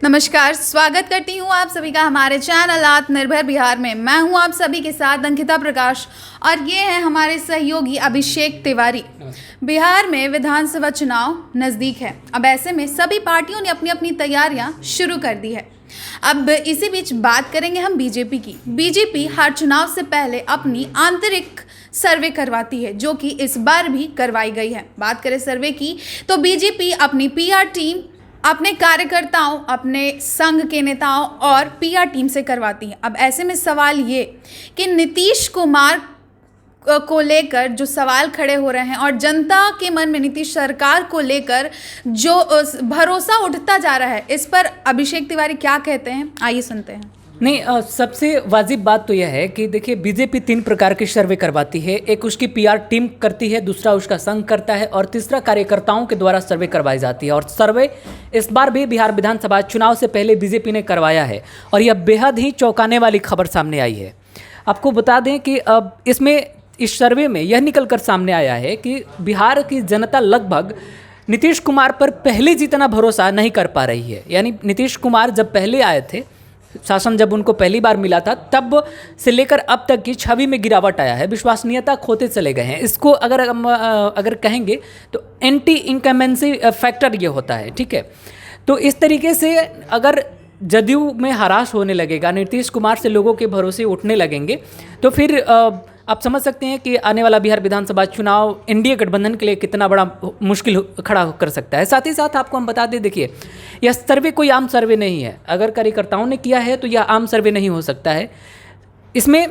नमस्कार, स्वागत करती हूँ आप सभी का हमारे चैनल आत्मनिर्भर बिहार में। मैं हूँ आप सभी के साथ अंकिता प्रकाश और ये है हमारे सहयोगी अभिषेक तिवारी। बिहार में विधानसभा चुनाव नज़दीक है। अब ऐसे में सभी पार्टियों ने अपनी अपनी तैयारियां शुरू कर दी है। अब इसी बीच बात करेंगे हम बीजेपी की। बीजेपी हर चुनाव से पहले अपनी आंतरिक सर्वे करवाती है, जो कि इस बार भी करवाई गई है। बात करें सर्वे की तो बीजेपी अपनी पीआर टीम, अपने कार्यकर्ताओं, अपने संघ के नेताओं और पीआर टीम से करवाती है। अब ऐसे में सवाल ये कि नीतीश कुमार को लेकर जो सवाल खड़े हो रहे हैं और जनता के मन में नीतीश सरकार को लेकर जो भरोसा उठता जा रहा है, इस पर अभिषेक तिवारी क्या कहते हैं, आइए सुनते हैं। नहीं, सबसे वाजिब बात तो यह है कि देखिए, बीजेपी 3 प्रकार के सर्वे करवाती है। एक उसकी पीआर टीम करती है, दूसरा उसका संघ करता है और तीसरा कार्यकर्ताओं के द्वारा सर्वे करवाई जाती है। और सर्वे इस बार भी बिहार विधानसभा चुनाव से पहले बीजेपी ने करवाया है और यह बेहद ही चौंकाने वाली खबर सामने आई है। आपको बता दें कि अब इस सर्वे में यह निकल कर सामने आया है कि बिहार की जनता लगभग नीतीश कुमार पर पहले जितना भरोसा नहीं कर पा रही है। यानी नीतीश कुमार जब पहले आए थे, शासन जब उनको पहली बार मिला था, तब से लेकर अब तक की छवि में गिरावट आया है, विश्वसनीयता खोते चले गए हैं। इसको अगर कहेंगे तो एंटी इनकमेंसी फैक्टर ये होता है, ठीक है। तो इस तरीके से अगर जदयू में हरास होने लगेगा, नीतीश कुमार से लोगों के भरोसे उठने लगेंगे, तो फिर आप समझ सकते हैं कि आने वाला बिहार विधानसभा चुनाव एनडीए गठबंधन के लिए कितना बड़ा मुश्किल खड़ा कर सकता है। साथ ही साथ आपको हम बता दें, देखिए, यह सर्वे कोई आम सर्वे नहीं है। अगर कार्यकर्ताओं ने किया है तो यह आम सर्वे नहीं हो सकता है। इसमें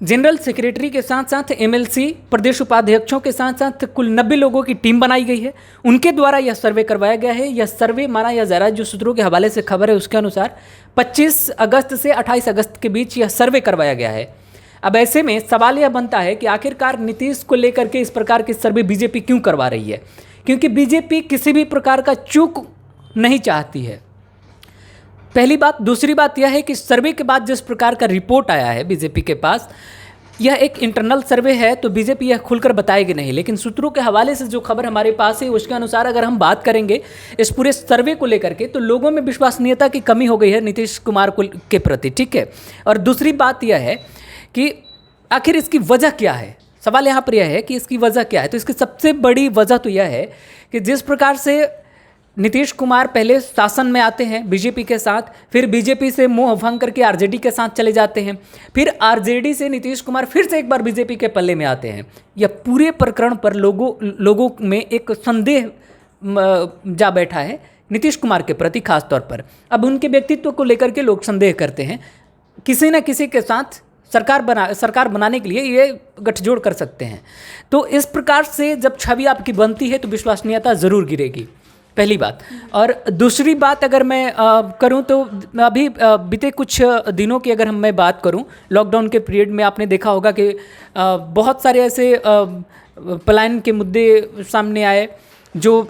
जनरल सेक्रेटरी के साथ साथ एमएलसी, प्रदेश उपाध्यक्षों के साथ साथ कुल 90 लोगों की टीम बनाई गई है। उनके द्वारा यह सर्वे करवाया गया है। यह सर्वे माना जा रहा है, जो सूत्रों के हवाले से खबर है उसके अनुसार 25 अगस्त से 28 अगस्त के बीच यह सर्वे करवाया गया है। अब ऐसे में सवाल यह बनता है कि आखिरकार नीतीश को लेकर के इस प्रकार के सर्वे बीजेपी क्यों करवा रही है? क्योंकि बीजेपी किसी भी प्रकार का चूक नहीं चाहती है, पहली बात। दूसरी बात यह है कि सर्वे के बाद जिस प्रकार का रिपोर्ट आया है बीजेपी के पास, यह एक इंटरनल सर्वे है, तो बीजेपी यह खुलकर बताएगी नहीं। लेकिन सूत्रों के हवाले से जो खबर हमारे पास है उसके अनुसार अगर हम बात करेंगे इस पूरे सर्वे को लेकर के, तो लोगों में विश्वसनीयता की कमी हो गई है नीतीश कुमार के प्रति, ठीक है। और दूसरी बात यह है कि आखिर इसकी वजह क्या है। सवाल यहाँ पर यह है कि इसकी वजह क्या है। तो इसकी सबसे बड़ी वजह तो यह है कि जिस प्रकार से नीतीश कुमार पहले शासन में आते हैं बीजेपी के साथ, फिर बीजेपी से मोह भंग करके आरजेडी के साथ चले जाते हैं, फिर आरजेडी से नीतीश कुमार फिर से एक बार बीजेपी के पल्ले में आते हैं। यह पूरे प्रकरण पर लोगों में एक संदेह जा बैठा है नीतीश कुमार के प्रति खास तौर पर। अब उनके व्यक्तित्व को लेकर के लोग संदेह करते हैं। किसी न किसी के साथ सरकार बनाने के लिए ये गठजोड़ कर सकते हैं। तो इस प्रकार से जब छवि आपकी बनती है तो विश्वसनीयता ज़रूर गिरेगी, पहली बात। और दूसरी बात अगर मैं करूं तो अभी बीते कुछ दिनों की अगर मैं बात करूं, लॉकडाउन के पीरियड में आपने देखा होगा कि बहुत सारे ऐसे पलायन के मुद्दे सामने आए। जो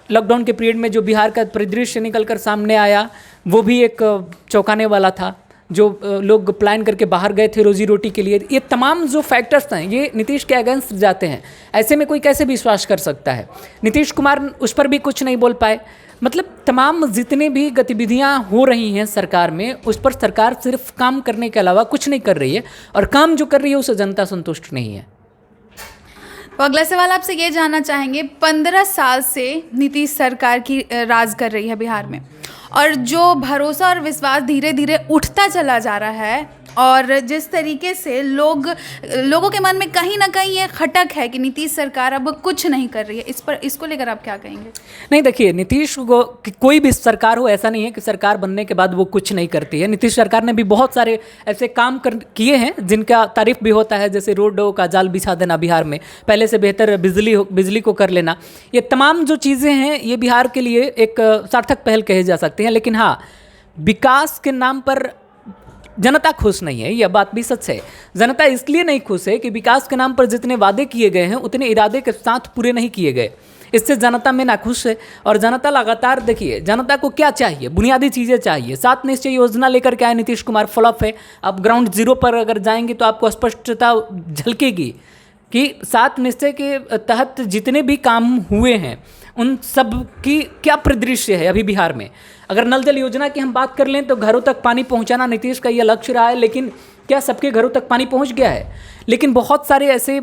लॉकडाउन के पीरियड में जो बिहार का परिदृश्य निकल कर सामने आया, वो भी एक चौंकाने वाला था। जो लोग प्लान करके बाहर गए थे रोजी रोटी के लिए, ये तमाम जो फैक्टर्स हैं ये नीतीश के अगेंस्ट जाते हैं। ऐसे में कोई कैसे विश्वास कर सकता है? नीतीश कुमार उस पर भी कुछ नहीं बोल पाए। मतलब तमाम जितने भी गतिविधियां हो रही हैं सरकार में, उस पर सरकार सिर्फ काम करने के अलावा कुछ नहीं कर रही है, और काम जो कर रही है उससे जनता संतुष्ट नहीं है। तो अगला सवाल आपसे ये जानना चाहेंगे, 15 साल से नीतीश सरकार की राज कर रही है बिहार में, और जो भरोसा और विश्वास धीरे धीरे उठता चला जा रहा है, और जिस तरीके से लोगों के मन में कहीं ना कहीं ये खटक है कि नीतीश सरकार अब कुछ नहीं कर रही है, इसको लेकर आप क्या कहेंगे? नहीं, देखिए, नीतीश को कोई भी सरकार हो, ऐसा नहीं है कि सरकार बनने के बाद वो कुछ नहीं करती है। नीतीश सरकार ने भी बहुत सारे ऐसे काम किए हैं जिनका तारीफ भी होता है, जैसे रोडों का जाल बिछा देना बिहार में, पहले से बेहतर बिजली को कर लेना। ये तमाम जो चीज़ें हैं ये बिहार के लिए एक सार्थक पहल कही जा सकती हैं। लेकिन हाँ, विकास के नाम पर जनता खुश नहीं है, यह बात भी सच है। जनता इसलिए नहीं खुश है कि विकास के नाम पर जितने वादे किए गए हैं उतने इरादे के साथ पूरे नहीं किए गए। इससे जनता में नाखुश है। और जनता लगातार, देखिए, जनता को क्या चाहिए? बुनियादी चीज़ें चाहिए। 7 निश्चय योजना लेकर के आए नीतीश कुमार, फ्लॉप है। अब ग्राउंड जीरो पर अगर जाएंगे तो आपको स्पष्टता झलकेगी कि 7 निश्चय के तहत जितने भी काम हुए हैं उन सब की क्या परिदृश्य है अभी बिहार में। अगर नल जल योजना की हम बात कर लें तो घरों तक पानी पहुंचाना नीतीश का यह लक्ष्य रहा है, लेकिन क्या सबके घरों तक पानी पहुंच गया है? लेकिन बहुत सारे ऐसे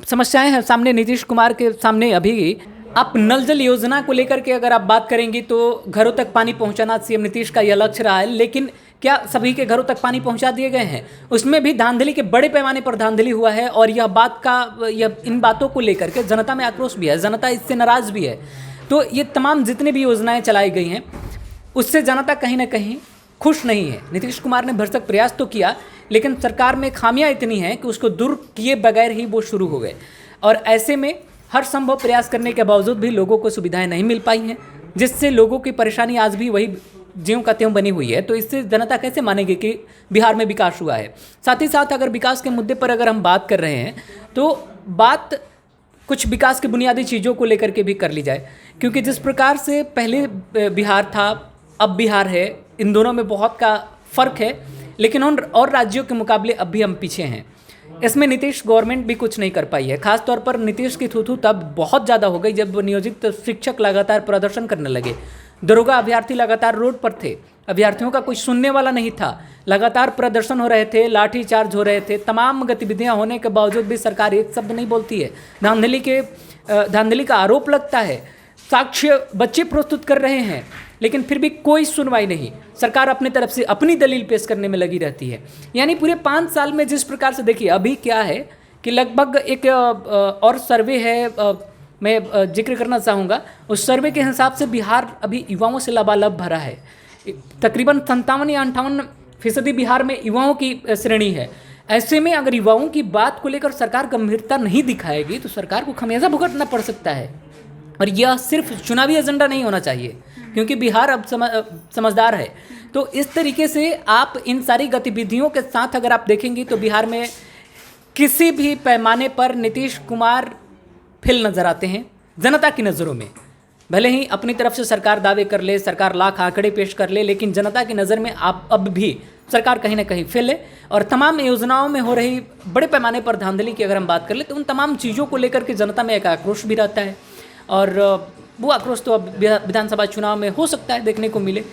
समस्याएं हैं सामने नीतीश कुमार के सामने अभी। आप नल जल योजना को लेकर के अगर आप बात करेंगी तो घरों तक पानी पहुंचाना सीएम नीतीश का यह लक्ष्य रहा है, लेकिन क्या सभी के घरों तक पानी पहुंचा दिए गए हैं? उसमें भी धांधली के बड़े पैमाने पर धांधली हुआ है और यह इन बातों को लेकर के जनता में आक्रोश भी है, जनता इससे नाराज भी है। तो ये तमाम जितनी भी योजनाएं चलाई गई हैं उससे जनता कहीं ना कहीं खुश नहीं है। नीतीश कुमार ने भरसक प्रयास तो किया, लेकिन सरकार में खामियां इतनी हैं कि उसको दूर किए बगैर ही वो शुरू हो गए, और ऐसे में हर संभव प्रयास करने के बावजूद भी लोगों को सुविधाएं नहीं मिल पाई हैं, जिससे लोगों की परेशानी आज भी वही ज्यों का त्यों बनी हुई है। तो इससे जनता कैसे मानेगी कि बिहार में विकास हुआ है? साथ ही साथ अगर विकास के मुद्दे पर अगर हम बात कर रहे हैं तो बात कुछ विकास की बुनियादी चीज़ों को लेकर के भी कर ली जाए, क्योंकि जिस प्रकार से पहले बिहार था अब बिहार है, इन दोनों में बहुत का फ़र्क है, लेकिन और राज्यों के मुकाबले अब भी हम पीछे हैं। इसमें नीतीश गवर्नमेंट भी कुछ नहीं कर पाई है। खास तौर पर नीतीश की थू तब बहुत ज़्यादा हो गई जब नियोजित शिक्षक लगातार प्रदर्शन करने लगे, दरोगा अभ्यर्थी लगातार रोड पर थे, अभ्यर्थियों का कोई सुनने वाला नहीं था, लगातार प्रदर्शन हो रहे थे, लाठीचार्ज हो रहे थे। तमाम गतिविधियां होने के बावजूद भी सरकार एक शब्द नहीं बोलती है। धांधली का आरोप लगता है, साक्ष्य बच्चे प्रस्तुत कर रहे हैं, लेकिन फिर भी कोई सुनवाई नहीं। सरकार अपनी तरफ से अपनी दलील पेश करने में लगी रहती है। यानी पूरे 5 साल में जिस प्रकार से देखिए अभी क्या है कि लगभग एक और सर्वे है, मैं जिक्र करना चाहूँगा। उस सर्वे के हिसाब से बिहार अभी युवाओं से लबालब भरा है। तकरीबन 57 या 58% बिहार में युवाओं की श्रेणी है। ऐसे में अगर युवाओं की बात को लेकर सरकार गंभीरता नहीं दिखाएगी तो सरकार को खमियाजा भुगतना पड़ सकता है। और यह सिर्फ चुनावी एजेंडा नहीं होना चाहिए, क्योंकि बिहार अब समझदार है। तो इस तरीके से आप इन सारी गतिविधियों के साथ अगर आप देखेंगे तो बिहार में किसी भी पैमाने पर नीतीश कुमार फेल नजर आते हैं जनता की नज़रों में। भले ही अपनी तरफ से सरकार दावे कर ले, सरकार लाख आंकड़े पेश कर ले, लेकिन जनता की नज़र में आप अब भी सरकार कहीं ना कहीं फेल है। और तमाम योजनाओं में हो रही बड़े पैमाने पर धांधली की अगर हम बात कर ले तो उन तमाम चीज़ों को लेकर के जनता में एक आक्रोश भी रहता है, और वो आक्रोश तो अब विधानसभा चुनाव में हो सकता है देखने को मिले।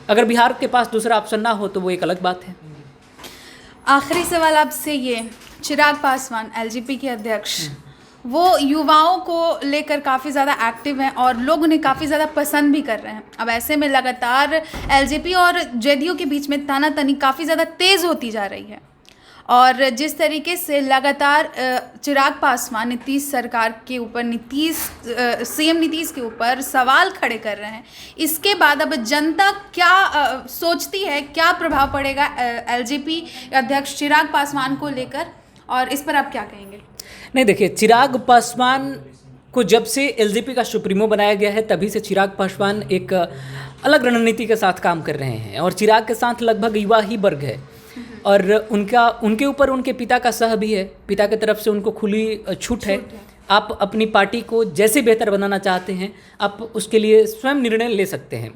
अगर बिहार के पास दूसरा ऑप्शन ना हो तो वो एक अलग बात है। आखिरी सवाल आपसे ये, चिराग पासवान एलजेपी के अध्यक्ष, वो युवाओं को लेकर काफ़ी ज़्यादा एक्टिव हैं और लोग उन्हें काफ़ी ज़्यादा पसंद भी कर रहे हैं। अब ऐसे में लगातार एलजेपी और जेडीयू के बीच में तानातनी काफ़ी ज़्यादा तेज़ होती जा रही है, और जिस तरीके से लगातार चिराग पासवान नीतीश सरकार के ऊपर सीएम नीतीश के ऊपर सवाल खड़े कर रहे हैं, इसके बाद अब जनता क्या सोचती है, क्या प्रभाव पड़ेगा एलजेपी अध्यक्ष चिराग पासवान को लेकर, और इस पर आप क्या कहेंगे? नहीं, देखिए, चिराग पासवान को जब से एलजेपी का सुप्रीमो बनाया गया है तभी से चिराग पासवान एक अलग रणनीति के साथ काम कर रहे हैं, और चिराग के साथ लगभग युवा ही वर्ग है, और उनके ऊपर उनके पिता का सह भी है। पिता की तरफ से उनको खुली छूट है। आप अपनी पार्टी को जैसे बेहतर बनाना चाहते हैं आप उसके लिए स्वयं निर्णय ले सकते हैं।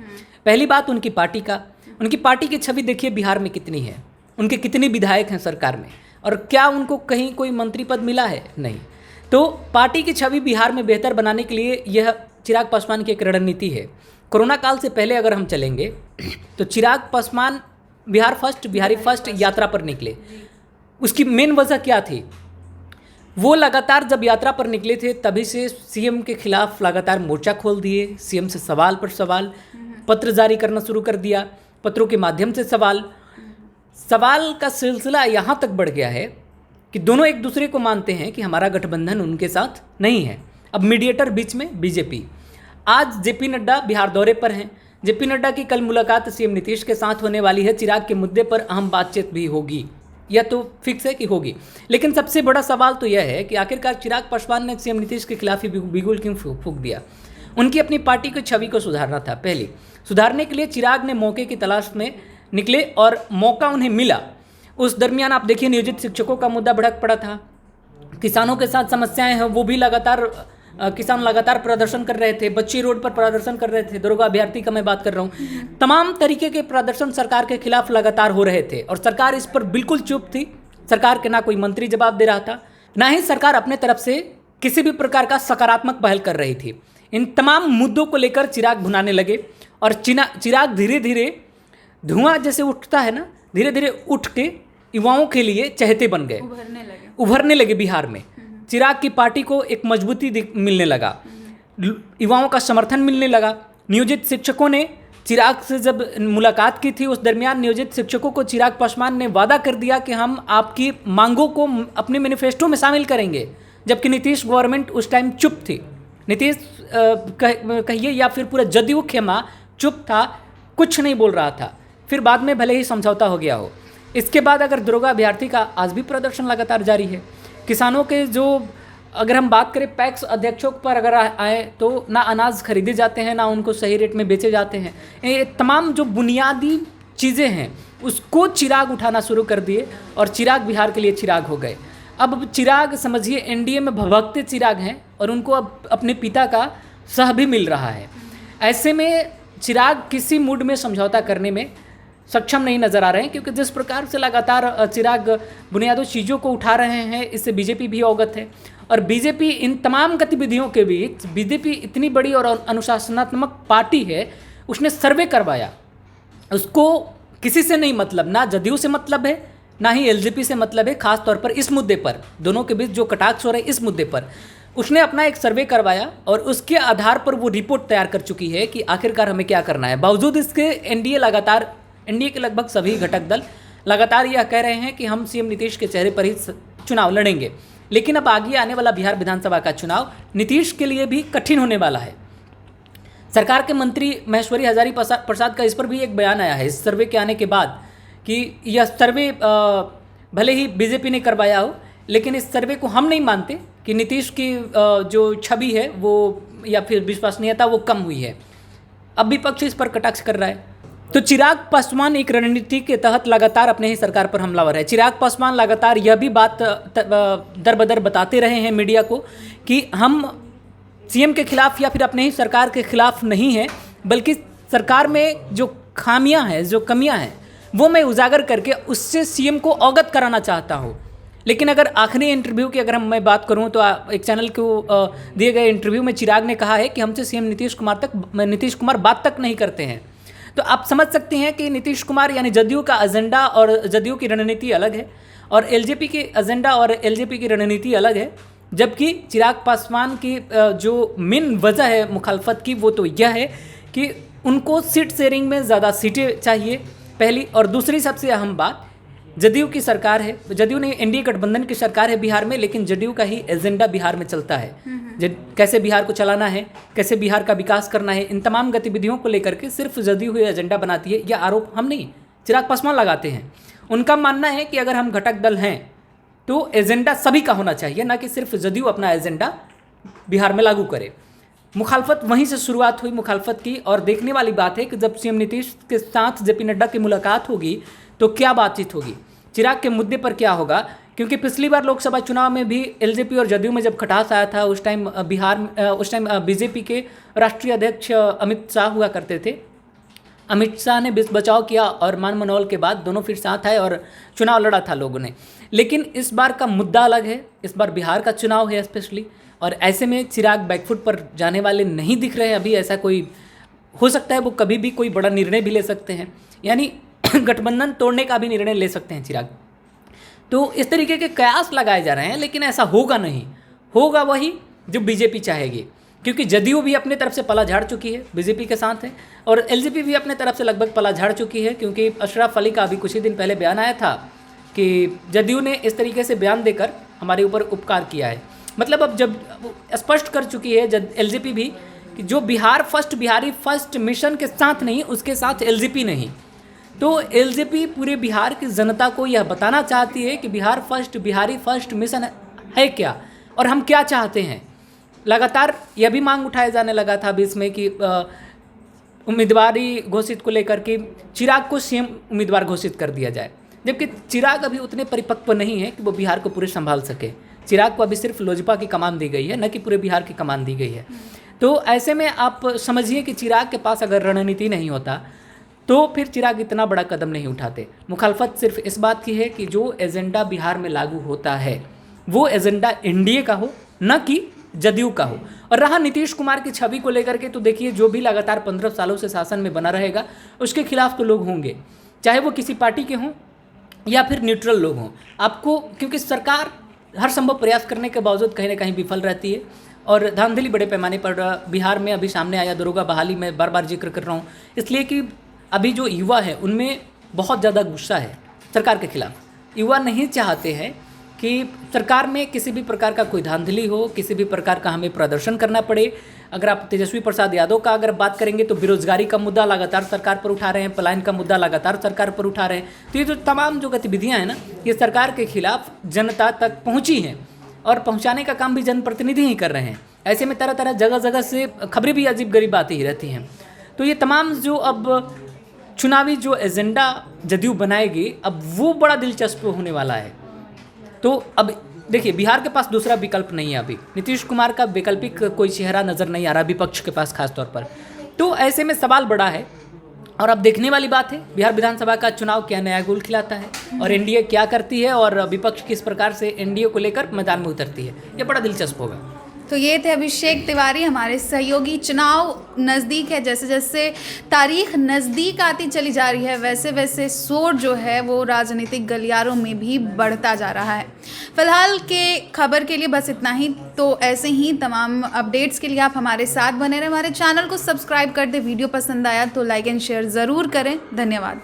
पहली बात उनकी पार्टी की छवि देखिए बिहार में कितनी है, उनके कितने विधायक हैं सरकार में, और क्या उनको कहीं कोई मंत्री पद मिला है? नहीं। तो पार्टी की छवि बिहार में बेहतर बनाने के लिए यह चिराग पासवान की एक रणनीति है। कोरोना काल से पहले अगर हम चलेंगे तो चिराग पासवान बिहारी फर्स्ट यात्रा पर निकले। उसकी मेन वजह क्या थी? वो लगातार जब यात्रा पर निकले थे तभी से सीएम के खिलाफ लगातार मोर्चा खोल दिए, सीएम से सवाल पर सवाल, पत्र जारी करना शुरू कर दिया, पत्रों के माध्यम से सवाल का सिलसिला यहाँ तक बढ़ गया है कि दोनों एक दूसरे को मानते हैं कि हमारा गठबंधन उनके साथ नहीं है। अब मीडिएटर बीच में बीजेपी। आज जेपी नड्डा बिहार दौरे पर हैं। जेपी नड्डा की कल मुलाकात सीएम नीतीश के साथ होने वाली है। चिराग के मुद्दे पर अहम बातचीत भी होगी, यह तो फिक्स है कि होगी। लेकिन सबसे बड़ा सवाल तो यह है कि आखिरकार चिराग पासवान ने सीएम नीतीश के खिलाफ ही बिगुल क्यों फूंक दिया? उनकी अपनी पार्टी की छवि को सुधारना था। पहले सुधारने के लिए चिराग ने मौके की तलाश में निकले और मौका उन्हें मिला। उस दरमियान आप देखिए नियोजित शिक्षकों का मुद्दा भड़क पड़ा था, किसानों के साथ समस्याएं हैं, वो भी किसान लगातार प्रदर्शन कर रहे थे, बच्चे रोड पर प्रदर्शन कर रहे थे, दरोगा अभ्यर्थी का मैं बात कर रहा हूँ। तमाम तरीके के प्रदर्शन सरकार के खिलाफ लगातार हो रहे थे और सरकार इस पर बिल्कुल चुप थी। सरकार के ना कोई मंत्री जवाब दे रहा था, ना ही सरकार अपने तरफ से किसी भी प्रकार का सकारात्मक पहल कर रही थी। इन तमाम मुद्दों को लेकर चिराग भुनाने लगे और चिराग धीरे धीरे धुआं जैसे उठता है ना, धीरे धीरे उठ के युवाओं के लिए चहेते बन गए, उभरने लगे बिहार में। चिराग की पार्टी को एक मजबूती मिलने लगा, युवाओं का समर्थन मिलने लगा। नियोजित शिक्षकों ने चिराग से जब मुलाकात की थी, उस दरमियान नियोजित शिक्षकों को चिराग पासवान ने वादा कर दिया कि हम आपकी मांगों को अपने मैनिफेस्टो में शामिल करेंगे, जबकि नीतीश गवर्नमेंट उस टाइम चुप थी। नीतीश कहिए या फिर पूरा जदयू खेमा चुप था, कुछ नहीं बोल रहा था। फिर बाद में भले ही समझौता हो गया हो। इसके बाद अगर दरोगा अभ्यर्थी का आज भी प्रदर्शन लगातार जारी है। किसानों के जो अगर हम बात करें पैक्स अध्यक्षों पर अगर आए तो ना अनाज खरीदे जाते हैं, ना उनको सही रेट में बेचे जाते हैं। ये तमाम जो बुनियादी चीज़ें हैं उसको चिराग उठाना शुरू कर दिए और चिराग बिहार के लिए चिराग हो गए। अब चिराग समझिए एनडीए में भभकते चिराग हैं और उनको अब अपने पिता का सह भी मिल रहा है। ऐसे में चिराग किसी मूड में समझौता करने में सक्षम नहीं नज़र आ रहे हैं, क्योंकि जिस प्रकार से लगातार चिराग बुनियादी चीज़ों को उठा रहे हैं, इससे बीजेपी भी अवगत है। और बीजेपी इन तमाम गतिविधियों के बीच, बीजेपी इतनी बड़ी और अनुशासनात्मक पार्टी है, उसने सर्वे करवाया। उसको किसी से नहीं मतलब, ना जदयू से मतलब है, ना ही एलजेपी से मतलब है। खास तौर पर इस मुद्दे पर, दोनों के बीच जो कटाक्ष हो रहा है इस मुद्दे पर, उसने अपना एक सर्वे करवाया और उसके आधार पर वो रिपोर्ट तैयार कर चुकी है कि आखिरकार हमें क्या करना है। बावजूद इसके एनडीए के लगभग सभी घटक दल लगातार यह कह रहे हैं कि हम सीएम नीतीश के चेहरे पर ही चुनाव लड़ेंगे। लेकिन अब आगे आने वाला बिहार विधानसभा का चुनाव नीतीश के लिए भी कठिन होने वाला है। सरकार के मंत्री महेश्वरी हजारी प्रसाद का इस पर भी एक बयान आया है इस सर्वे के आने के बाद कि यह सर्वे भले ही बीजेपी ने करवाया हो, लेकिन इस सर्वे को हम नहीं मानते कि नीतीश की जो छवि है वो या फिर विश्वसनीयता वो कम हुई है। अब विपक्ष इस पर कटाक्ष कर रहा है। तो चिराग पासवान एक रणनीति के तहत लगातार अपने ही सरकार पर हमलावर है। चिराग पासवान लगातार यह भी बात दर बदर बताते रहे हैं मीडिया को कि हम सीएम के खिलाफ या फिर अपने ही सरकार के खिलाफ नहीं है, बल्कि सरकार में जो खामियां हैं, जो कमियां हैं, वो मैं उजागर करके उससे सीएम को अवगत कराना चाहता हूँ। लेकिन अगर आखिरी इंटरव्यू की अगर मैं बात करूं तो एक चैनल को दिए गए इंटरव्यू में चिराग ने कहा है कि हमसे सीएम नीतीश कुमार बात तक नहीं करते हैं। तो आप समझ सकते हैं कि नीतीश कुमार यानी जदयू का एजेंडा और जदयू की रणनीति अलग है और एलजेपी की एजेंडा और एलजेपी की रणनीति अलग है। जबकि चिराग पासवान की जो मेन वजह है मुखालफत की वो तो यह है कि उनको सीट शेयरिंग में ज़्यादा सीटें चाहिए पहली, और दूसरी सबसे अहम बात जदयू की सरकार है। जदयू ने एनडीए गठबंधन की सरकार है बिहार में, लेकिन जदयू का ही एजेंडा बिहार में चलता है। कैसे बिहार को चलाना है, कैसे बिहार का विकास करना है, इन तमाम गतिविधियों को लेकर के सिर्फ जदयू ही एजेंडा बनाती है। यह आरोप हम नहीं, चिराग पासवान लगाते हैं। उनका मानना है कि अगर हम घटक दल हैं तो एजेंडा सभी का होना चाहिए, ना कि सिर्फ जदयू अपना एजेंडा बिहार में लागू करे। मुखालफत वहीं से शुरुआत हुई मुखालफत की, और देखने वाली बात है कि जब सीएम नीतीश के साथ जेपी नड्डा की मुलाकात होगी तो क्या बातचीत होगी, चिराग के मुद्दे पर क्या होगा। क्योंकि पिछली बार लोकसभा चुनाव में भी एलजेपी और जदयू में जब खटास आया था, उस टाइम बीजेपी के राष्ट्रीय अध्यक्ष अमित शाह हुआ करते थे। अमित शाह ने बचाव किया और मान मनोहल के बाद दोनों फिर साथ आए और चुनाव लड़ा था लोगों ने। लेकिन इस बार का मुद्दा अलग है, इस बार बिहार का चुनाव है स्पेशली, और ऐसे में चिराग बैकफुट पर जाने वाले नहीं दिख रहे हैं अभी। ऐसा कोई हो सकता है वो कभी भी कोई बड़ा निर्णय भी ले सकते हैं, यानी गठबंधन तोड़ने का भी निर्णय ले सकते हैं चिराग। तो इस तरीके के कयास लगाए जा रहे हैं, लेकिन ऐसा होगा नहीं, होगा वही जो बीजेपी चाहेगी। क्योंकि जदयू भी अपने तरफ से पला झाड़ चुकी है, बीजेपी के साथ है, और एलजेपी भी अपने तरफ से लगभग पला झाड़ चुकी है। क्योंकि अशरफ अली का अभी कुछ ही दिन पहले बयान आया था कि जदयू ने इस तरीके से बयान देकर हमारे ऊपर उपकार किया है। मतलब अब जब स्पष्ट कर चुकी है एलजेपी भी कि जो बिहारी फर्स्ट मिशन के साथ नहीं, उसके साथ एलजेपी नहीं। तो एलजेपी पूरे बिहार की जनता को यह बताना चाहती है कि बिहारी फर्स्ट मिशन है क्या और हम क्या चाहते हैं। लगातार यह भी मांग उठाया जाने लगा था बीच में कि उम्मीदवारी घोषित को लेकर के चिराग को सीएम उम्मीदवार घोषित कर दिया जाए, जबकि चिराग अभी उतने परिपक्व नहीं है कि वो बिहार को पूरे संभाल सके। चिराग को अभी सिर्फ लोजपा की कमान दी गई है, न कि पूरे बिहार की कमान दी गई है। तो ऐसे में आप समझिए कि चिराग के पास अगर रणनीति नहीं होता तो फिर चिराग इतना बड़ा कदम नहीं उठाते। मुखालफत सिर्फ इस बात की है कि जो एजेंडा बिहार में लागू होता है वो एजेंडा एनडीए का हो, न कि जदयू का हो। और रहा नीतीश कुमार की छवि को लेकर के, तो देखिए जो भी लगातार 15 सालों से शासन में बना रहेगा उसके खिलाफ तो लोग होंगे, चाहे वो किसी पार्टी के हों या फिर न्यूट्रल लोग हों। आपको, क्योंकि सरकार हर संभव प्रयास करने के बावजूद कहीं ना कहीं विफल रहती है और धांधली बड़े पैमाने पर बिहार में अभी सामने आया दरोगा बहाली में बार बार जिक्र कर रहा हूँ, इसलिए कि अभी जो युवा है उनमें बहुत ज़्यादा गुस्सा है सरकार के खिलाफ। युवा नहीं चाहते हैं कि सरकार में किसी भी प्रकार का कोई धांधली हो, किसी भी प्रकार का हमें प्रदर्शन करना पड़े। अगर आप तेजस्वी प्रसाद यादव का अगर बात करेंगे तो बेरोजगारी का मुद्दा लगातार सरकार पर उठा रहे हैं, पलायन का मुद्दा लगातार सरकार पर उठा रहे हैं। तो ये जो तमाम जो गतिविधियां हैं ना, ये सरकार के खिलाफ जनता तक पहुंची हैं और पहुंचाने का काम भी जनप्रतिनिधि ही कर रहे हैं। ऐसे में तरह तरह जगह जगह से खबरें भी अजीब गरीब आती ही रहती हैं। तो ये तमाम जो अब चुनावी जो एजेंडा जदयू बनाएगी, अब वो बड़ा दिलचस्प होने वाला है। तो अब देखिए बिहार के पास दूसरा विकल्प नहीं है, अभी नीतीश कुमार का वैकल्पिक कोई चेहरा नज़र नहीं आ रहा विपक्ष के पास खास तौर पर। तो ऐसे में सवाल बड़ा है और अब देखने वाली बात है बिहार विधानसभा का चुनाव क्या नया गोल खिलाता है और एनडीए क्या करती है और विपक्ष किस प्रकार से एनडीए को लेकर मैदान में उतरती है। ये बड़ा दिलचस्प होगा। तो ये थे अभिषेक तिवारी हमारे सहयोगी। चुनाव नज़दीक है, जैसे जैसे तारीख नज़दीक आती चली जा रही है वैसे वैसे शोर जो है वो राजनीतिक गलियारों में भी बढ़ता जा रहा है। फिलहाल के खबर के लिए बस इतना ही। तो ऐसे ही तमाम अपडेट्स के लिए आप हमारे साथ बने रहें, हमारे चैनल को सब्सक्राइब कर दें। वीडियो पसंद आया तो लाइक एंड शेयर ज़रूर करें। धन्यवाद।